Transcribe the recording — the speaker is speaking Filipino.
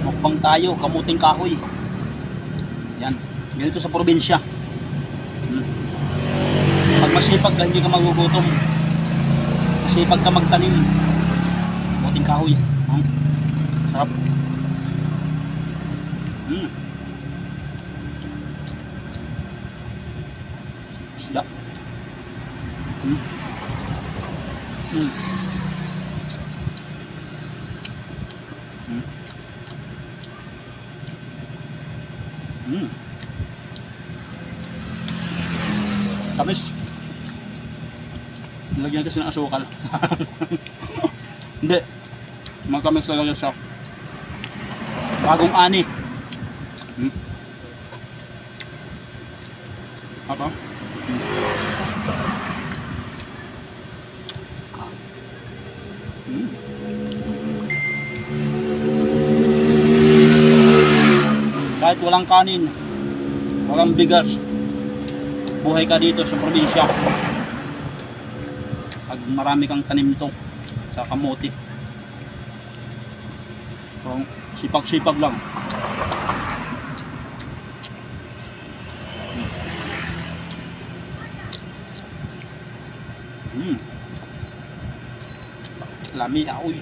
Mukbang tayo, kamuting kahoy. Yan, ganito sa probinsya. Pag masipag ka, hindi ka magugutom. Masipag ka magtanim. Kamuting kahoy. Sarap. Isda. Tamis. Nilagyan kasi ng asukal. Hindi. Matamis talaga siya. Bagong ani. Apa? Kahit walang kanin, walang bigas, buhay ka dito sa probinsya pag marami kang tanim nito sa kamote. So, sipag-sipag lang. Lami aoy.